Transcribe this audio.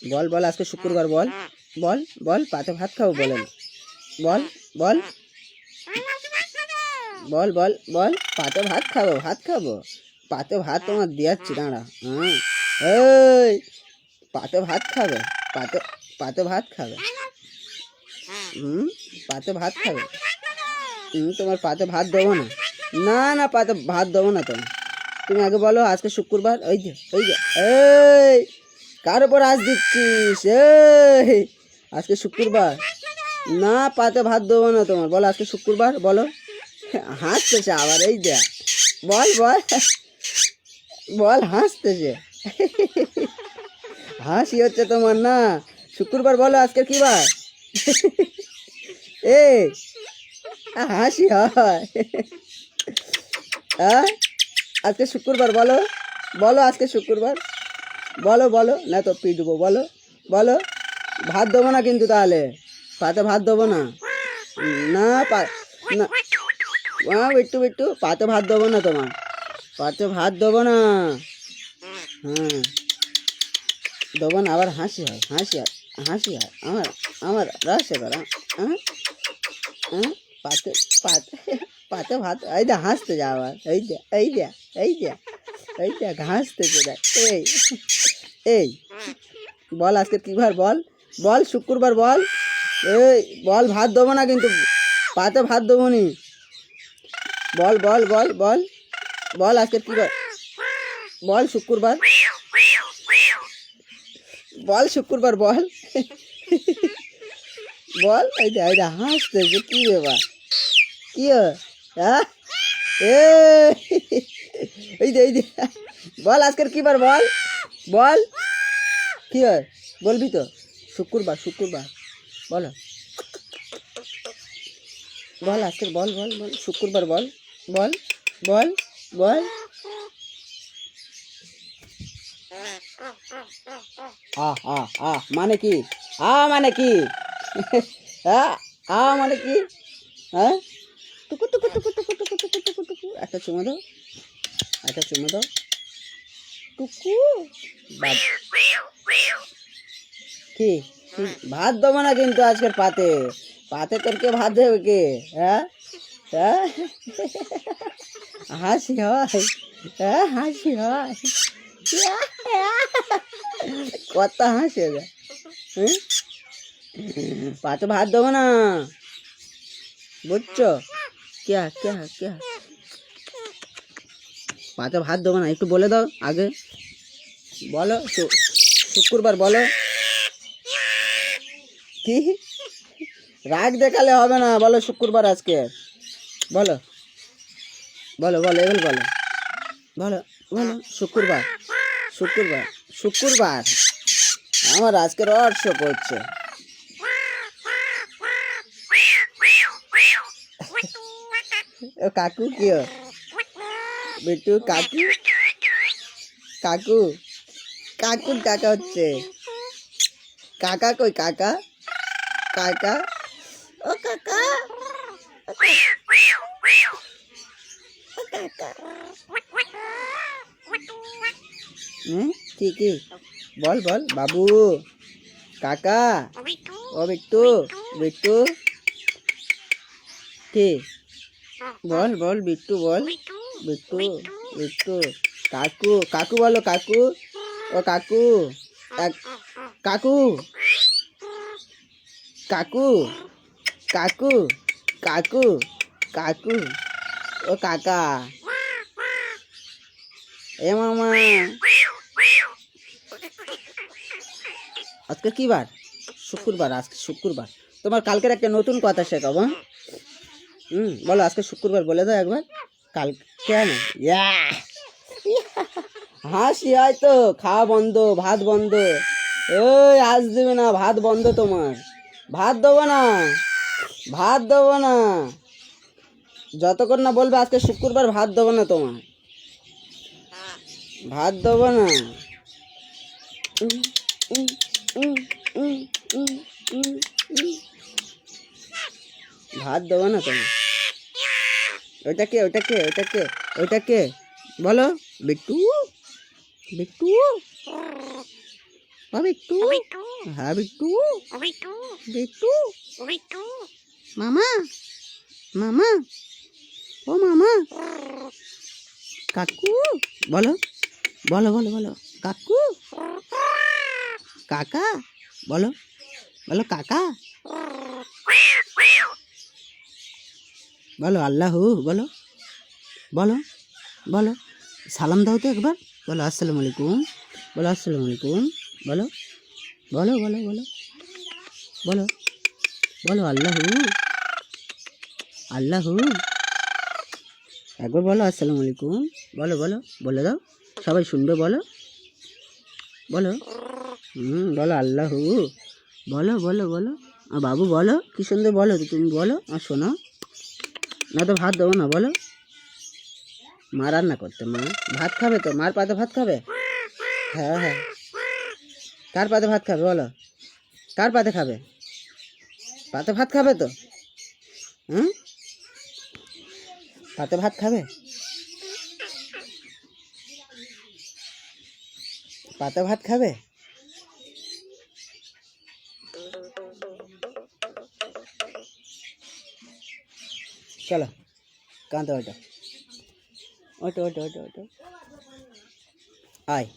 বল বল আজকে শুক্রবার, বল বল বল পাতে ভাত খাবো বলেন, বল বল বল বল বল পাতে ভাত খাবো, ভাত খাবো, পাতে ভাত তোমার দিয়াচ্ছি দাঁড়া। হ্যাঁ এই পাতে ভাত খাবে, পাতে পাতে ভাত খাবে, পাতে ভাত খাবে, তোমার পাতে ভাত দেবো না, না না পাতে ভাত দেবো না তোমার। তুমি আগে বলো আজকে শুক্রবার, ওই যে ওই যে এই কার উপর আজ দিচ্ছিস, এই আজকে শুক্রবার, না পাতে ভাত দেবো না তোমার, বলো আজকে শুক্রবার বলো। হাসতেছে আবার, এই যে বল বল বল, হাসতেছে, হাসি হচ্ছে তোমার না, শুক্রবার বলো আজকে কি বার, এই হাসি হয়, হ্যাঁ আজকে শুক্রবার বলো, বলো আজকে শুক্রবার, বলো বলো না তো পিটবো, বলো বলো, ভাত দেবো না কিন্তু তাহলে, পাতে ভাত দেবো না, না না বিট্টু বিট্টু পাতে ভাত দেবো না তোমার, পাতে ভাত দেবো না, হ্যাঁ দেবো না, আবার হাসি হয়, হাসি হয়, হাসি হয় আমার, আমার রস এবার, হ্যাঁ হ্যাঁ পাতে পাতে পাতে ভাত, এই দে হাসতে যা আবার, এই দে এই দে এই দে এই দেখ হাসতেছে দেখ, এই এই বল আজকে কী বার বল, বল শুক্রবার বল, এই বল ভাত দেবো না কিন্তু, পাতে ভাত দেবো নি, বল বল বল বল বল আজকে কী বার, বল শুক্রবার, বল শুক্রবার বল, বল এই দে হাসতেছে, কী ব্যাপার কী হ্যাঁ এই দে এই দে, বল আজকের কী বার বল, বল কী হয় বলবি তো, শুক্রবার শুক্রবার বলো, বল আজকের বল বল বল শুক্রবার বল, বল বল বল, মানে কি, মানে কি, হ্যাঁ মানে কি, হ্যাঁ টুকু টুকু টুকু টুকু টুকু টুকু টুকু টুকু, একটা চুমো দাও, একটা চুমো দাও, টুকু কি ভাত দেবো না কিন্তু আজকের পাতে, পাতে তোর কে ভাত দেবে কে, হ্যাঁ হ্যাঁ হাসি হয়, হ্যাঁ হাসি হয়, কত হাসি যায়, পাতে ভাত দেবো না বুঝছো, ক্যা ক্যা ক্যা পাতে ভাত দেবো না, একটু বলে দাও আগে, বলো শুক্রবার বলো, কি রাগ দেখালে হবে না, বলো শুক্রবার আজকে, বলো বলো বলো এবার বলো, বলো বলো শুক্রবার শুক্রবার শুক্রবার, আমার আজকে রহস্য করছে, ও কাকু কি বিট্টু কাকু, কাকু কাকুর কাকা হচ্ছে, কাকা কই কাকা, কাকা ও কাকা, ঠিকই বল বল বাবু, কাকা ও বিট্টু বিট্টু, কি বল বল বিট্টু বল, বিট্টু বিট্টু, কাকু কাকু বলো কাকু, ও কাকু কাকু কাকু কাকু কাকু কাকু, ও কাকা, এ মামা, আজকে কি বার, শুক্রবার, আজকে শুক্রবার, তোমার কালকের একটা নতুন কথা শেখাবো, বলো আজকে শুক্রবার বলে দাও একবার, কাল কেন হাসি হয় তো, খাওয়া বন্ধ, ভাত বন্ধ, ওই আজ দেবে না ভাত বন্ধ তোমার, ভাত দেবো না, ভাত দেবো না, যতক্ষণ না বলবে আজকে শুক্রবার ভাত দেবো না তোমার, ভাত দেবো না, ভাত দেবো না তুমি, ওইটা কে ওইটা কে ওইটা কে ওইটা কে বলো, বিট্টু বিট্টু ও বিট্টু, হ্যাঁ বিট্টু, বিট্টু, মামা, মামা, ও মামা, কাকু, বলো বলো বলো বলো, কাকু, কাকা, বলো বলো কাকা, বলো আল্লাহু, বলো বলো বলো, সালাম দাও তো একবার, বলো আসসালামু আলাইকুম, বলো আসসালামু আলাইকুম, বলো বলো বলো বলো বলো বলো আল্লাহু, আল্লাহু, একবার বলো আসসালামু আলাইকুম, বলো বলো বলে দাও, সবাই শুনবে, বলো বলো, বলো আল্লাহু, বলো বলো বলো, বাবু বলো, কি সুন্দর বলো তো তুমি, বলো আর শোনো, না তো ভাত দেবো না, বলো, মা রান্না করতে, মা ভাত খাবে তো, মার পাতে ভাত খাবে, হ্যাঁ হ্যাঁ, কার পাতে ভাত খাবে বলো, কার পাতে খাবে, পাতে ভাত খাবে তো, হুম, পাতে ভাত খাবে, পাতে ভাত খাবে, চলো কাঁদো, ওটো ওটো ওটো ওটো ওটো, আয়।